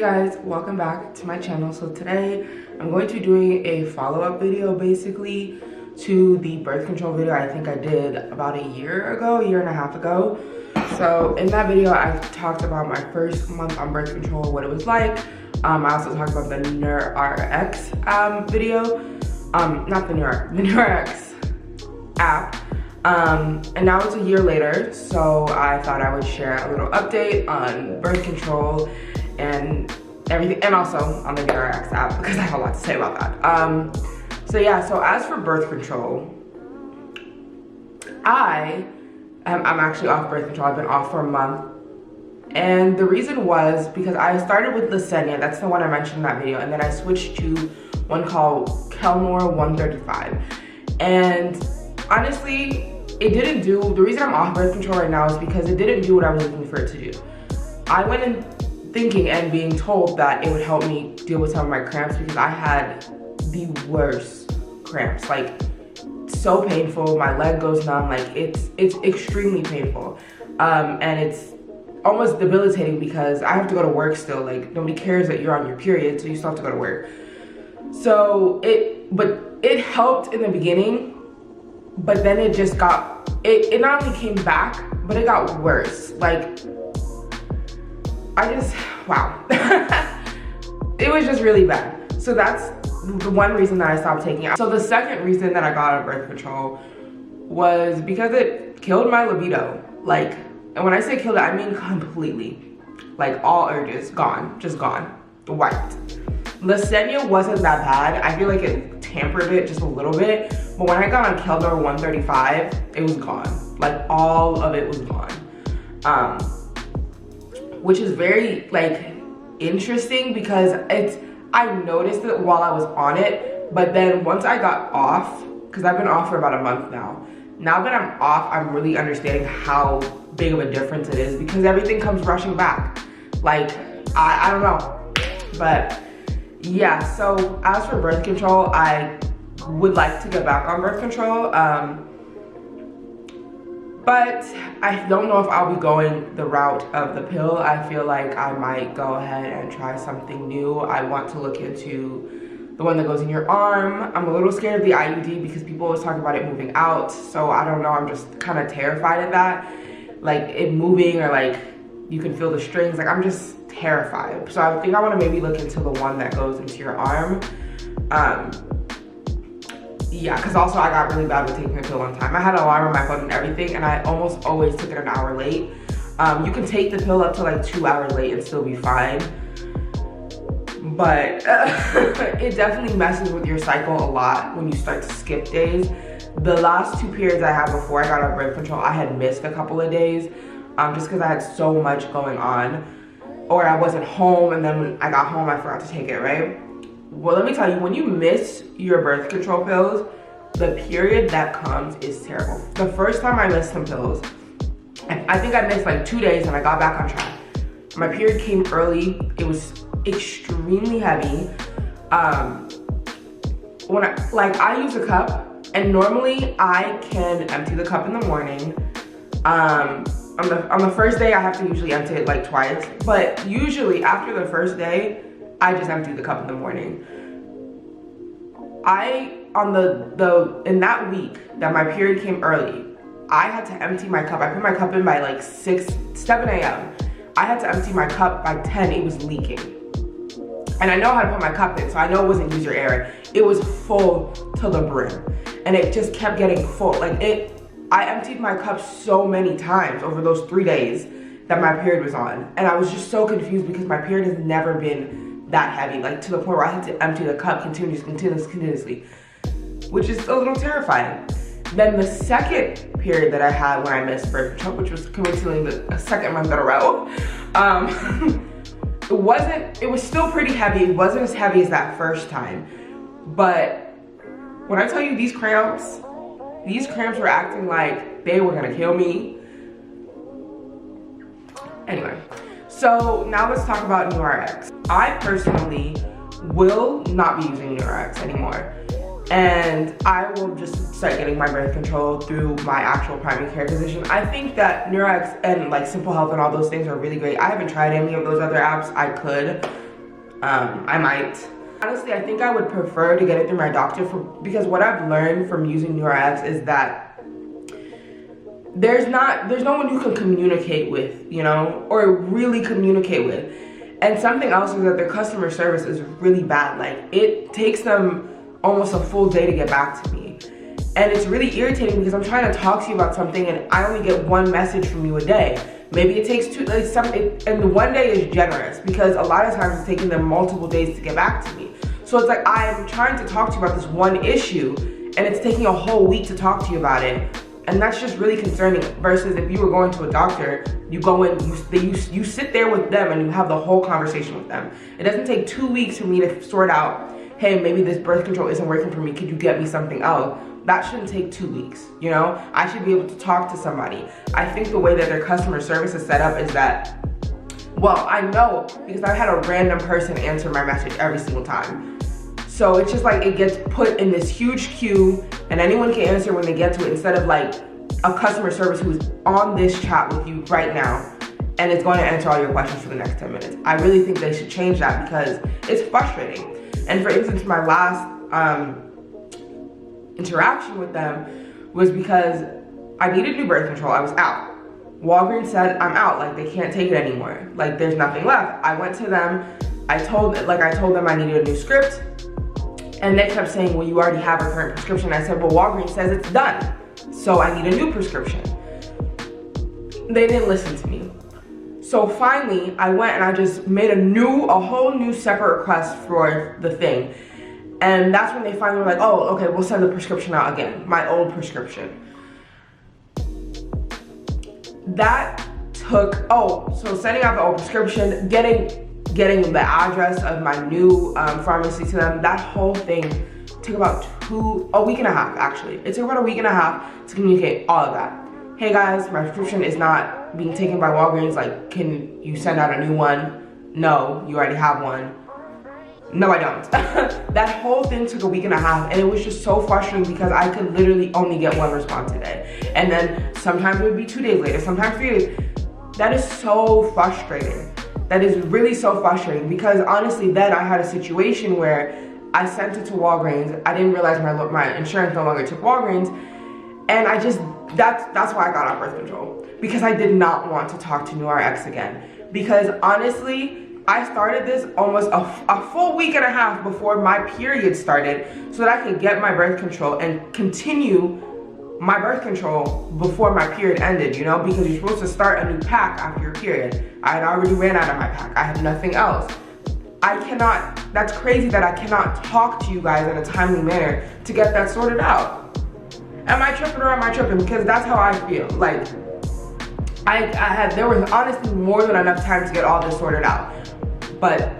Hey guys, welcome back to my channel. So today I'm going to be doing a follow-up video basically to the birth control video I think I did about a year and a half ago. So in that video I talked about my first month on birth control, what it was like. I also talked about the Nurx video, not the Nurx app. And now it's a year later, so I thought I would share a little update on birth control and everything, and also on the Nurx app because I have a lot to say about that. So yeah, so as for birth control, I'm actually off birth control. I've been off for a month. And the reason was because I started with Lysenia, that's the one I mentioned in that video, and then I switched to one called canon 135. And honestly, it didn't do, the reason I'm off birth control right now is because it didn't do what I was looking for it to do. I went in thinking and being told that it would help me deal with some of my cramps because I had the worst cramps, like so painful. My leg goes numb, like it's extremely painful. And it's almost debilitating because I have to go to work still. Like nobody cares that you're on your period, so you still have to go to work. So it helped in the beginning, but then it just got, it not only came back, but it got worse. Like, wow. It was just really bad. So that's the one reason that I stopped taking it. So the second reason that I got on birth control was because it killed my libido. Like, and when I say killed it, I mean completely. Like all urges, gone, just gone, wiped. Lysenia wasn't that bad. I feel like it tampered it just a little bit. But when I got on Kelder 135, it was gone. Like all of it was gone. Which is very like interesting because I noticed it while I was on it, but then once I got off, because I've been off for about a month now. Now that I'm off, I'm really understanding how big of a difference it is because everything comes rushing back. Like, I don't know. But yeah, so as for birth control, I would like to get back on birth control. But I don't know if I'll be going the route of the pill. I feel like I might go ahead and try something new. I want to look into the one that goes in your arm. I'm a little scared of the IUD because people always talk about it moving out. So I don't know, I'm just kind of terrified of that. Like it moving or like you can feel the strings. Like I'm just terrified. So I think I want to maybe look into the one that goes into your arm. Yeah, because also I got really bad with taking a pill on time. I had an alarm on my phone and everything, and I almost always took it an hour late. You can take the pill up to like 2 hours late and still be fine. But it definitely messes with your cycle a lot when you start to skip days. The last 2 periods I had before I got on birth control, I had missed a couple of days just because I had so much going on. Or I wasn't home, and then when I got home, I forgot to take it, right? Well, let me tell you, when you miss your birth control pills, the period that comes is terrible. The first time I missed some pills, I think I missed like 2 days and I got back on track. My period came early. It was extremely heavy. When I use a cup, and normally I can empty the cup in the morning. On the first day, I have to usually empty it like twice, but usually after the first day, I just empty the cup in the morning. In that week that my period came early, I had to empty my cup. I put my cup in by like 7 a.m. I had to empty my cup by 10, it was leaking. And I know how to put my cup in, so I know it wasn't user error. It was full to the brim. And it just kept getting full. I emptied my cup so many times over those 3 days that my period was on. And I was just so confused because my period has never been that heavy, like to the point where I had to empty the cup continuously, which is a little terrifying. Then the second period that I had when I missed birth control, which was coincidentally the second month in a row, it was still pretty heavy. It wasn't as heavy as that first time. But when I tell you these cramps were acting like they were gonna kill me. Anyway. So now let's talk about Nurx. I personally will not be using Nurx anymore. And I will just start getting my birth control through my actual primary care physician. I think that Nurx and like Simple Health and all those things are really great. I haven't tried any of those other apps. I could. I might. Honestly, I think I would prefer to get it through my doctor because what I've learned from using Nurx is that there's no one you can communicate with, you know, or really communicate with. And something else is that their customer service is really bad. Like, it takes them almost a full day to get back to me. And it's really irritating because I'm trying to talk to you about something and I only get one message from you a day. Maybe it takes two, and the 1 day is generous because a lot of times it's taking them multiple days to get back to me. So it's like I'm trying to talk to you about this one issue and it's taking a whole week to talk to you about it. And that's just really concerning versus if you were going to a doctor, you go in, you sit there with them and you have the whole conversation with them. It doesn't take 2 weeks for me to sort out, hey, maybe this birth control isn't working for me, could you get me something else? That shouldn't take 2 weeks, you know? I should be able to talk to somebody. I think the way that their customer service is set up is that, well, I know because I've had a random person answer my message every single time. So it's just like it gets put in this huge queue and anyone can answer when they get to it instead of like a customer service who's on this chat with you right now and is going to answer all your questions for the next 10 minutes. I really think they should change that because it's frustrating. And for instance, my last interaction with them was because I needed new birth control. I was out. Walgreens said I'm out, like they can't take it anymore. Like there's nothing left. I went to them, I told them I needed a new script. And they kept saying, well, you already have a current prescription. I said, well, Walgreens says it's done. So I need a new prescription. They didn't listen to me. So finally, I went and I just made a whole new separate request for the thing. And that's when they finally were like, oh, okay, we'll send the prescription out again, my old prescription. That took, so sending out the old prescription, getting the address of my new pharmacy to them, that whole thing took about a week and a half actually. It took about a week and a half to communicate all of that. Hey guys, my prescription is not being taken by Walgreens, like can you send out a new one? No, you already have one. No, I don't. That whole thing took a week and a half and it was just so frustrating because I could literally only get one response a day. And then sometimes it would be 2 days later, sometimes 3 days. That is so frustrating. That is really so frustrating because honestly then I had a situation where I sent it to Walgreens. I didn't realize my insurance no longer took Walgreens. And that's why I got off birth control. Because I did not want to talk to Nurx again. Because honestly, I started this almost a full week and a half before my period started so that I could get my birth control and continue my birth control before my period ended, you know, because you're supposed to start a new pack after your period. I had already ran out of my pack. I had nothing else. That's crazy that I cannot talk to you guys in a timely manner to get that sorted out. Am I tripping or am I tripping? Because that's how I feel. Like, there was honestly more than enough time to get all this sorted out. But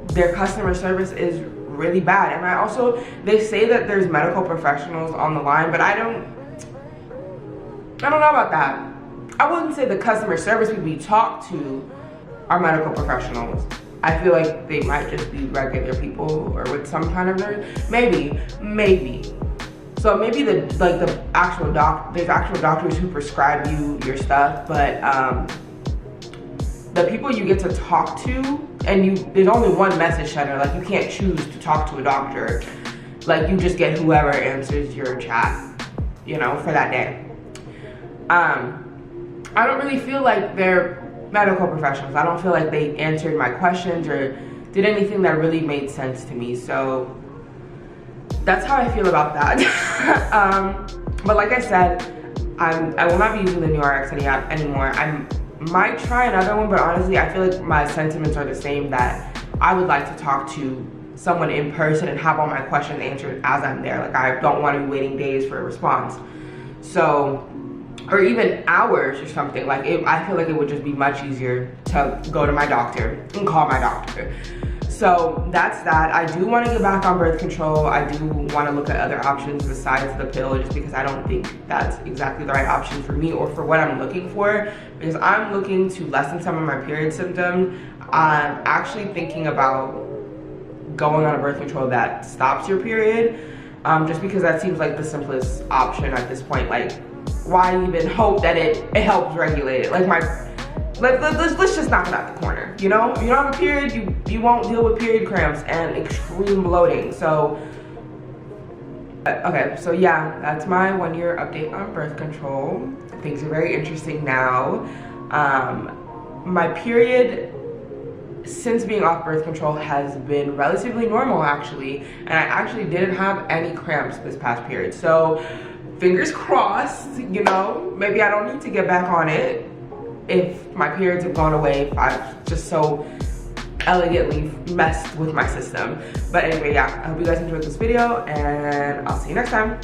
their customer service is really bad. And they say that there's medical professionals on the line, but I don't know about that. I wouldn't say the customer service people you talk to are medical professionals. I feel like they might just be regular people or with some kind of nurse. Maybe. So maybe there's actual doctors who prescribe you your stuff, but the people you get to talk to, and there's only one message center, like you can't choose to talk to a doctor. Like you just get whoever answers your chat, you know, for that day. I don't really feel like they're medical professionals. I don't feel like they answered my questions or did anything that really made sense to me. So that's how I feel about that. But like I said, I will not be using the Nurx anymore. I might try another one, but honestly, I feel like my sentiments are the same, that I would like to talk to someone in person and have all my questions answered as I'm there. Like I don't want to be waiting days for a response. So, or even hours or something. Like I feel like it would just be much easier to go to my doctor and call my doctor. So that's that. I do want to get back on birth control. I do want to look at other options besides the pill, just because I don't think that's exactly the right option for me or for what I'm looking for. Because I'm looking to lessen some of my period symptoms. I'm actually thinking about going on a birth control that stops your period, just because that seems like the simplest option at this point. Like, why even hope that it helps regulate it? Like let's just knock it out the corner. You know, if you don't have a period, you won't deal with period cramps and extreme bloating. So okay, so yeah, that's my 1 year update on birth control. Things are very interesting now. My period since being off birth control has been relatively normal actually, and I actually didn't have any cramps this past period. So fingers crossed, you know, maybe I don't need to get back on it if my periods have gone away, if I've just so elegantly messed with my system. But anyway, yeah, I hope you guys enjoyed this video and I'll see you next time.